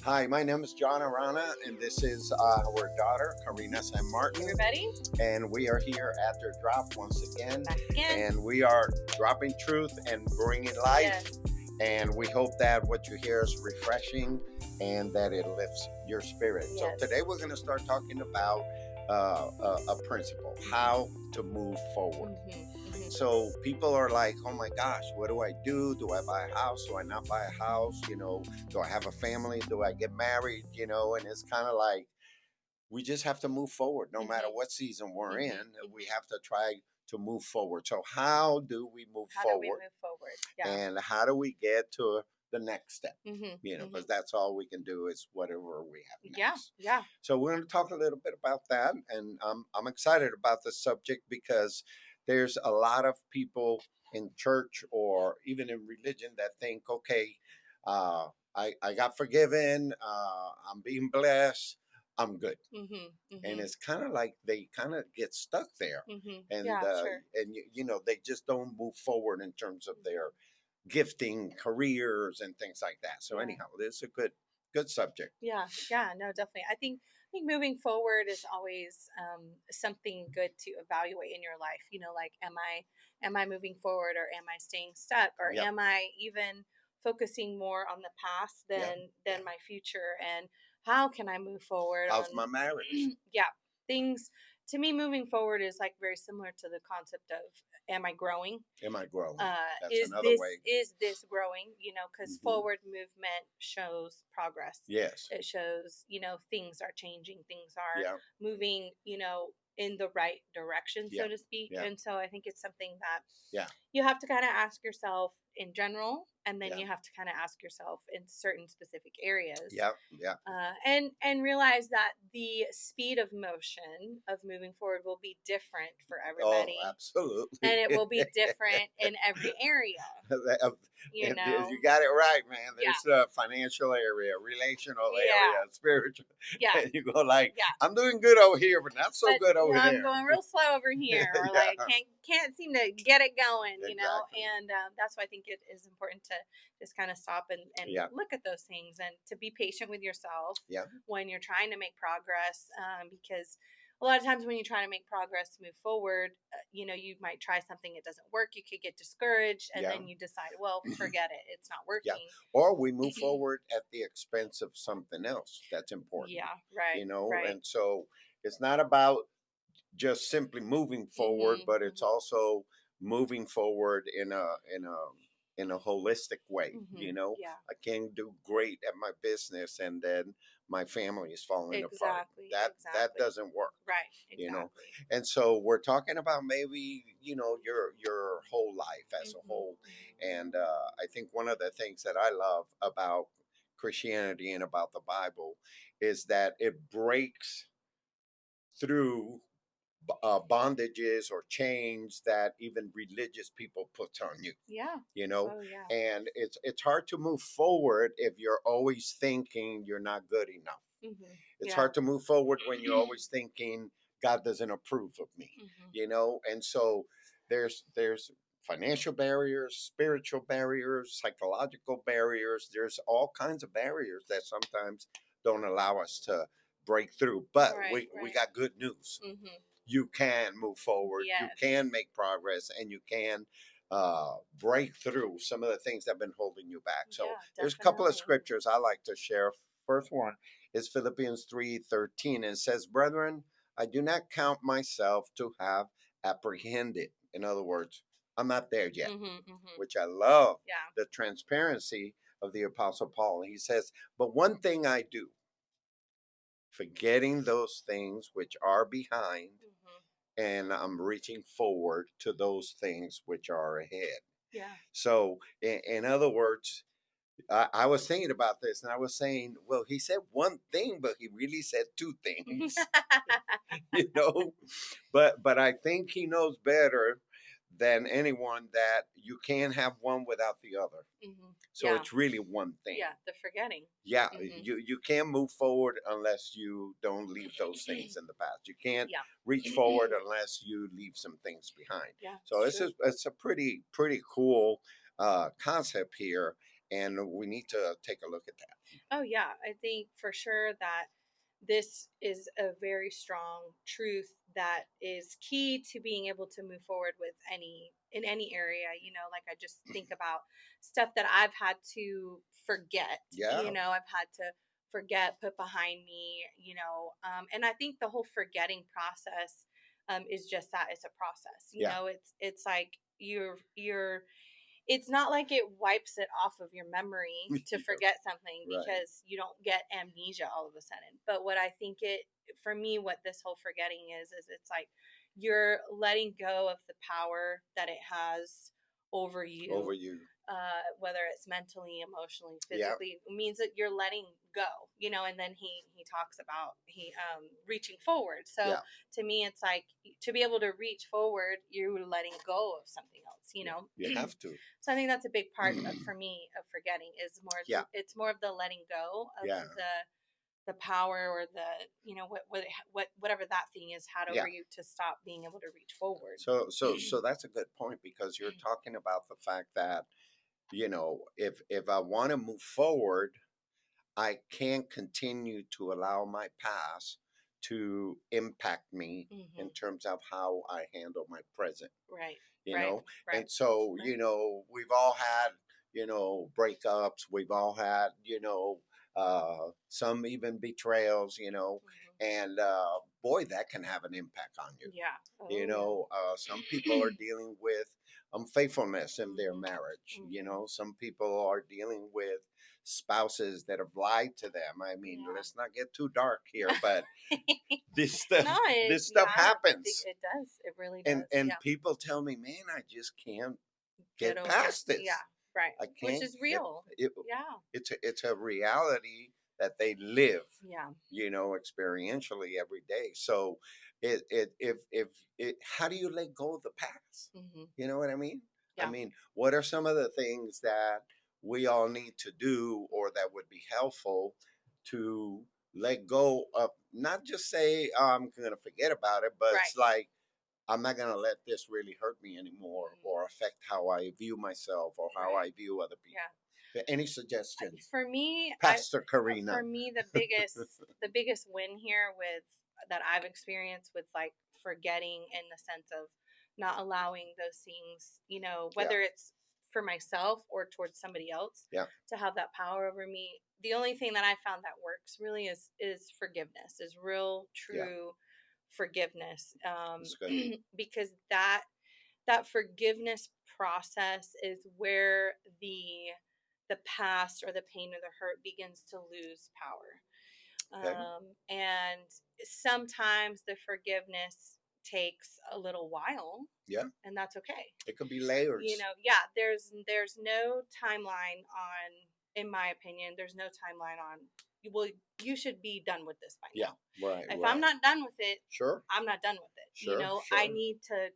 Hi, my name is John Arana, and this is our daughter, Karina San Martin, Everybody, and we are here at their drop once again, back again. and we are dropping truth and bringing life, Yes. and we hope that what you hear is refreshing and that it lifts your spirit. So Yes. today we're going to start talking about a principle, how to move forward. So people are like, oh my gosh, what do I do? Do I buy a house? Do I not buy a house? Do I have a family? Do I get married? And it's kind of like we just have to move forward no matter what season we're in. We have to try to move forward. So how do we move How do we forward? move forward? Yeah. And how do we get to the next step? Mm-hmm. Because that's all we can do is whatever we have Yeah. next. Yeah. So we're going to talk a little bit about that, and I'm excited about this subject because there's a lot of people in church or even in religion that think, okay, uh, I got forgiven, I'm being blessed, I'm good, and it's kind of like they kind of get stuck there, and Yeah. Sure. they just don't move forward in terms of their gifting, careers, and things like that. So Yeah. anyhow, this is a good subject. Yeah. Yeah. No, definitely. I think moving forward is always something good to evaluate in your life. Like am I moving forward, or am I staying stuck, or Yep. am I even focusing more on the past Yep. than my future, and how can I move forward How's on my marriage? yeah, things. To me, moving forward is like very similar to the concept of, am I growing? Am I growing? That's Is another this way. is this growing? Because Hmm. forward movement shows progress. Yes. It shows, things are changing, things are Yeah. moving, in the right direction, Yeah. so to speak. Yeah. And so I think it's something that Yeah. you have to kind of ask yourself in general, and then Yeah. you have to kind of ask yourself in certain specific areas, Yeah. Yeah. and realize that the speed of motion of moving forward will be different for Oh, everybody, and absolutely. it will be different in every area. You You know, got it right, man. yeah, There's a financial area, relational area, yeah, spiritual. yeah, And you go like, yeah. I'm doing good over here, but not so But good over I'm there. going real slow over here, or like Yeah. can't seem to get it going, Exactly. and that's why I think it is important to just kind of stop and Yeah. look at those things, and to be patient with yourself Yeah. when you're trying to make progress, because a lot of times when you try to make progress to move forward, you might try something, it doesn't work, you could get discouraged, and Yeah. then you decide, well, forget it, it's not Yeah. working. Or we move forward at the expense of something else that's important, Yeah, right, right. and so it's not about just simply moving forward, Mhm, but it's mhm, also moving forward in a holistic way. mhm. Yeah, I can do great at my business and then my family is falling apart. exactly, That exactly. doesn't work, Right, you know. exactly. And so we're talking about maybe your whole life as a Mhm, whole. mhm. And I think one of the things that I love about Christianity and about the Bible is that it breaks through bondages or chains that even religious people put on you Yeah. you know Oh, yeah. and it's hard to move forward if you're always thinking you're not good enough. Mhm. It's Yeah. hard to move forward when you're always thinking God doesn't approve of me. Mhm. And so there's financial barriers, spiritual barriers, psychological barriers. There's all kinds of barriers that sometimes don't allow us to break through, but Right, we right. got good news. Mhm. You can move forward, you Yes. can make progress, and you can break through some of the things that have been holding you back. So Yeah, there's a couple of definitely. scriptures I like to share. First one is Philippians 3:13, and it says, Brethren, I do not count myself to have apprehended. In other words, I'm not there yet, Mhm, mhm. which I love Yeah. the transparency of the Apostle Paul. He says, But one thing I do, forgetting those things which are behind, Mhm. and I'm reaching forward to those things which are ahead. Yeah. So, in other words, I was thinking about this and I was saying, well, he said one thing, but he really said two things, you know? But I think he knows better than anyone that you can't have one without the other. Mhm. So Yeah. it's really one thing. Yeah, the forgetting. Yeah, Mhm. you can't move forward unless you don't leave those things in the past. You can't Yeah. reach forward unless you leave some things behind. Yeah, So it's this true. is it's a pretty cool concept here, and we need to take a look at that. Oh yeah, I think for sure that this is a very strong truth that is key to being able to move forward with any in any area. Like I just think about stuff that I've had to forget. Yeah, I've had to forget, put behind me. And I think the whole forgetting process is just that. It's a process. yeah, It's like you're it's not like it wipes it off of your memory to yeah, forget something right. because you don't get amnesia all of a sudden. But what I think for me, what this whole forgetting is it's like you're letting go of the power that it has over Over you, you. whether it's mentally, emotionally, Yeah, physically. It means that you're letting go, and then he talks about he reaching forward. So yeah, to me, it's like to be able to reach forward, you're letting go of something else, yeah. You have to. so I think that's a big part for me of forgetting is Yeah, it's more of the letting go of yeah, the power or the whatever that thing is had yeah. over you to stop being able to reach forward. So that's a good point because you're talking about the fact that, if I want to move forward, I can't continue to allow my past to impact me in Hmm. terms of how I handle my present, Right, you right, know? right, And so, right. we've all had, breakups, we've all had, some even betrayals, Hmm. and boy, that can have an impact on you. Yeah. Oh yeah. Some people are dealing with unfaithfulness in their Hmm. marriage. Hmm. Some people are dealing with spouses that have lied to them. I mean, Yeah. let's not get too dark here, but this stuff, No, this stuff yeah, I think happens, it does. It really and does. and Yeah. people tell me, man, I just can't Get get over. past Yeah. this. Right. I Which can't is get real. it. Yeah. It's a reality that they live, Yeah. experientially every day. So, if it, how do you let go of the past? Hmm. You know what I mean? I Yeah. mean, what are some of the things that we all need to do, or that would be helpful to let go of? Not just say, oh, I'm going to forget about it, but Right. it's like, I'm not going to let this really hurt me anymore Hmm. or affect how I view myself or how Right. I view other Yeah. people. Any suggestions, For me, Pastor Karina? the biggest win here with that I've experienced with like forgetting in the sense of not allowing those things, Yeah, whether it's for myself or towards somebody else yeah, to have that power over me. The only thing that I found that works really is forgiveness, is real yeah. true forgiveness, That's good. because that forgiveness process is where the past or the pain or the hurt begins to lose power. Okay. And sometimes the forgiveness takes a little while, Yeah, and that's okay. it could be layers. Yeah, there's no timeline on, in my opinion, there's no timeline on. Well, you should be done with this by Yeah, now. right, If I'm right. not done with it, Sure, I'm not done with it. sure, I sure. need to.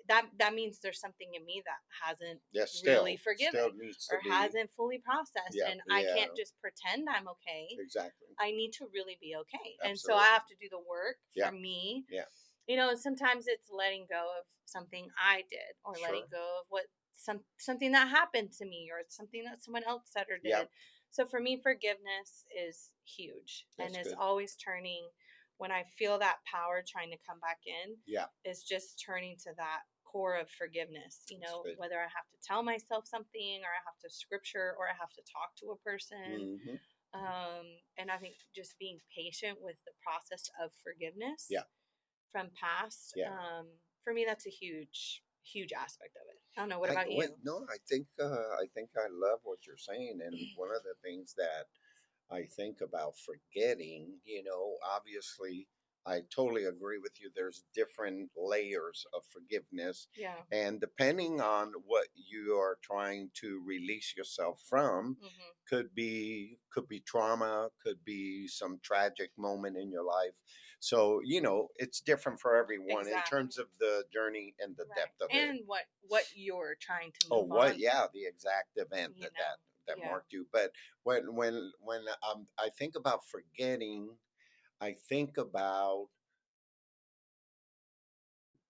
That means there's something in me that hasn't Yeah, really still forgiven needs to or be. hasn't fully processed, Yeah, and I yeah, can't just pretend I'm okay. exactly. I need to really be okay, and so I Absolutely. have to do the work Yeah, for me. yeah, Sometimes it's letting go of something I did, or letting sure. go of something that happened to me, or something that someone else said or Yeah, did. So for me, forgiveness is huge and that's is good. always turning when I feel that power trying to come back in, Yeah, is just turning to that core of forgiveness, that's good. whether I have to tell myself something or I have to scripture or I have to talk to a person. Hmm. And I think just being patient with the process of forgiveness Yeah, from past, yeah. for me, that's a huge, huge aspect of it. I don't know. What about you? No, I think I love what you're saying, and one of the things that I think about forgetting, obviously, I totally agree with you. There's different layers of forgiveness. Yeah. And depending on what you are trying to release yourself from, Hmm. could be trauma, could be some tragic moment in your life. So, it's different for everyone in terms Exactly. of the journey and the Right. depth of it. And what you're trying to Oh, move on. what? Yeah, the exact event that Yeah. marked you. But when I think about forgetting, I think about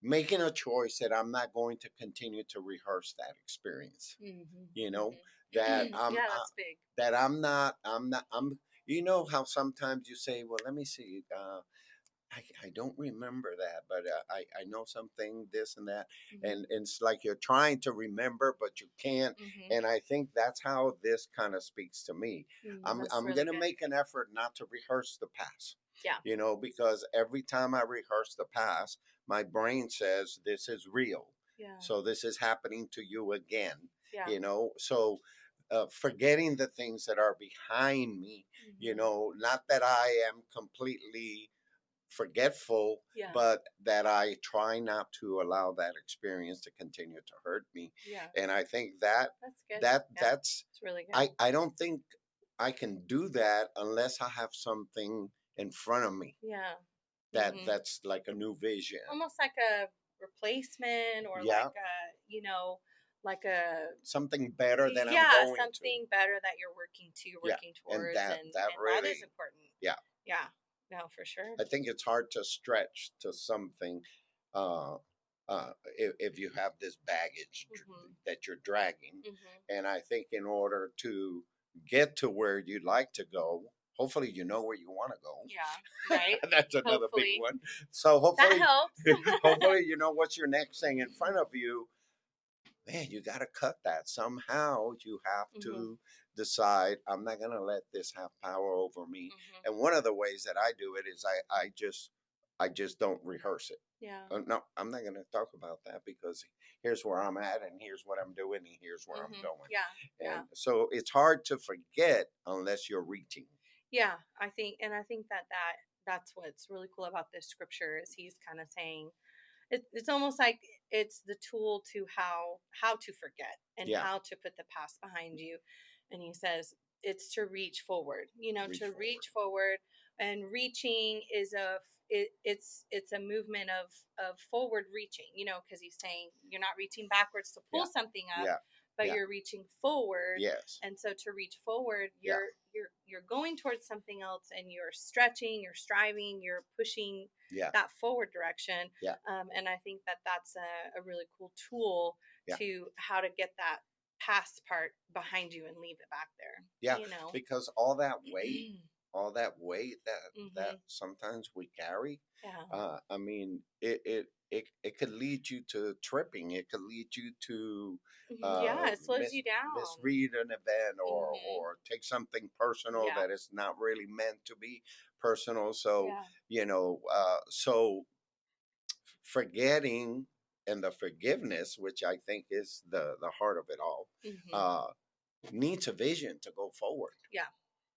making a choice that I'm not going to continue to rehearse that experience. Hmm. You know, Hmm. that Yeah, that's big. I'm you know how sometimes you say, well, let me see, I don't remember that, but I know something, this and that, Hmm. and it's like you're trying to remember, but you can't. Hmm. And I think that's how this kind of speaks to me. That's I'm really gonna good. make an effort not to rehearse the past, Yeah. you know, because every time I rehearse the past, my brain says this is real, Yeah. so this is happening to you again, Yeah. you know. So forgetting the things that are behind me, you Hmm. know, not that I am completely forgetful, Yeah. but that I try not to allow that experience to continue to hurt me. Yeah. And I think that That's good. that Yeah. that's It's really good. I don't think I can do that unless I have something in front of me Yeah. Hmm. that's like a new vision. Almost like a replacement, or Yeah, like a, like a, something better than I'm yeah, going to. something better that you're Yeah, working and towards, that and that is really, important. yeah, Yeah. No, for sure. I think it's hard to stretch to something uh, if you have this baggage Hmm. that you're dragging. Hmm. And I think in order to get to where you'd like to go, hopefully you know where you want to Yeah. go. Right. That's another big Hopefully one. So that hopefully, helps. hopefully you know what's your next thing in front of you. Man, you got to cut that. Somehow you have Hmm. to decide, I'm not going to let this have power over me. Hmm. And one of the ways that I do it is I just don't rehearse it. Yeah. No, I'm not going to talk about that because here's where I'm at and here's what I'm doing and here's where I'm Hmm. going. Yeah. Yeah. And so it's hard to forget unless you're reaching. Yeah. I think that that's what's really cool about this scripture is he's kind of saying it's almost like it's the tool to how to forget and Yeah, how to put the past behind you. And he says it's to reach forward, reach to forward. reach forward. And reaching is it's a movement of forward reaching, because he's saying you're not reaching backwards to pull Yeah, something up, yeah, but yeah, you're reaching forward. yes, And so to reach forward, yeah, you're going towards something else, and you're stretching, you're striving, you're pushing yeah, that forward direction. yeah, And I think that that's a really cool tool yeah, to how to get that past part behind you and leave it back there, yeah. you know? Because all that weight that Hmm. sometimes we carry, Yeah. I mean, it could lead you to tripping. It could lead you to Hmm. Yeah, it slows you down. misread an event Hmm. or take something personal Yeah. that is not really meant to be personal. So, Yeah. you know, forgetting and the forgiveness, which I think is the heart of it all, Hmm. uh, needs a vision to go forward Yeah.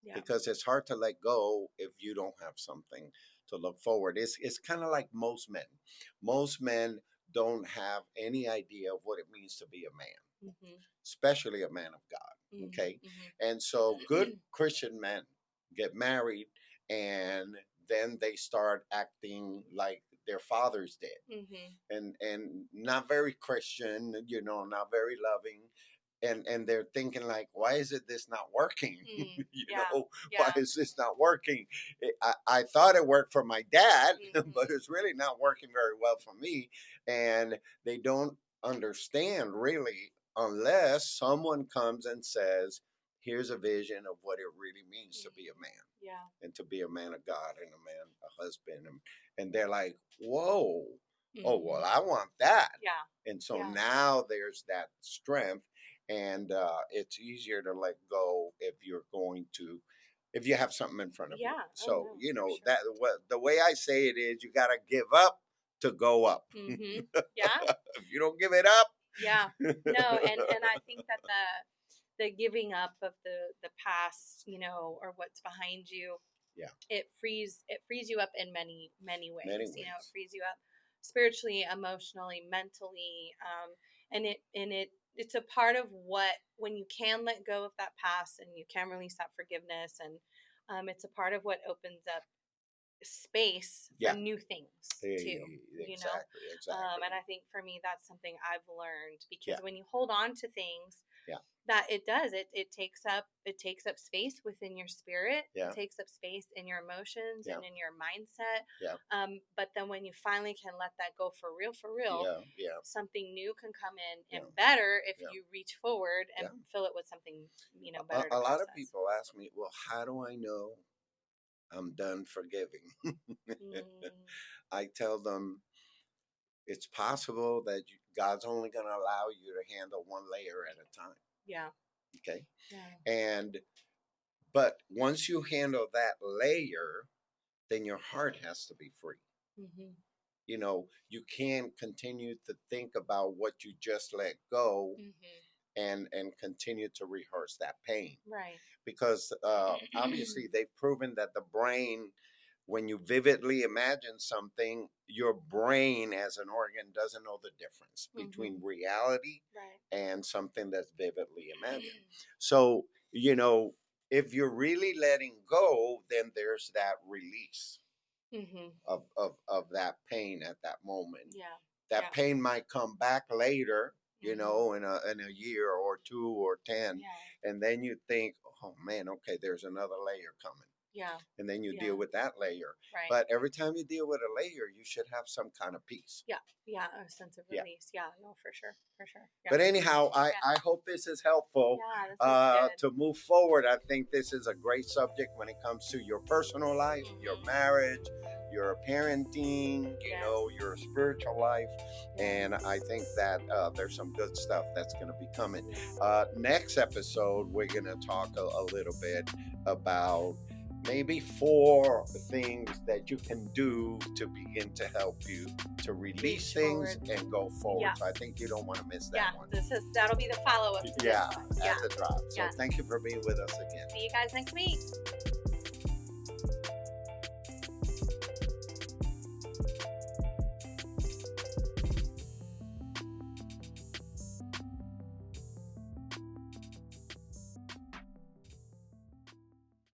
Yeah. because it's hard to let go if you don't have something to look forward. It's kind of like most men. Most men don't have any idea of what it means to be a man, Hmm. especially a man of God. Hmm. Okay, Hmm. and so good Christian men get married and then they start acting like their fathers did Hmm. and not very Christian, you know, not very loving. And they're thinking like, why is it this not working? Mm. You Yeah. know, why Yeah. is this not working? I thought it worked for my dad, but Hmm. it's really not working very well for me. And they don't understand really unless someone comes and says, here's a vision of what it really means to be Hmm. a man Yeah. and to be a man of God and a husband. And they're like, whoa, oh, Hmm. well, I want that. Yeah. And so Yeah. now there's that strength, and it's easier to let go if you have something in front of you. Yeah. Oh So, no, you for know, sure. the way I say it is you got to give up to go up. Hmm. Yeah. If you don't give it up, Yeah. No, and I think that the giving up of the past, or what's behind you, yeah, it frees you up in many many ways. It ways. frees you up spiritually, emotionally, mentally, and it's a part of what, when you can let go of that past and you can release that forgiveness, and it's a part of what opens up space for Yeah, new things too. you know exactly, exactly. and I think for me that's something I've learned, because Yeah, when you hold on to things, Yeah. that it does. It takes up space within your spirit. Yeah. It takes up space in your emotions Yeah. and in your mindset. Yeah. But then when you finally can let that go for real, Yeah. Yeah. something new can come in and Yeah. better if Yeah. you reach forward and Yeah. fill it with something, better to A lot of process. people ask me, well, how do I know I'm done forgiving? I tell them it's possible that God's only going to allow you to handle one layer at a time. Yeah. Okay. Yeah. But once you handle that layer, then your heart has to be free. Mm-hmm. You can't continue to think about what you just let go. Mm-hmm. And continue to rehearse that pain. Right. Because obviously they've proven that the brain, when you vividly imagine something, your brain as an organ doesn't know the difference between reality and something that's vividly imagined. So, if you're really letting go, then there's that release of that pain at that moment. Yeah. That pain might come back later, in a year or 2 or 10. Yeah. And then you think, oh man, okay, there's another layer coming. Yeah. And then you deal with that layer. Right. But every time you deal with a layer, you should have some kind of peace. Yeah. Yeah. A sense of release. Yeah. No, for sure. For sure. Yeah. But anyhow, I hope this is helpful to move forward. I think this is a great subject when it comes to your personal life, your marriage, your parenting, your spiritual life. And I think that there's some good stuff that's going to be coming. Next episode, we're going to talk a little bit about maybe 4 things that you can do to begin to help you to release things and go forward. Yeah. So I think you don't want to miss that one. That'll be the follow-up to this one. As a drop. So thank you for being with us again. See you guys next week.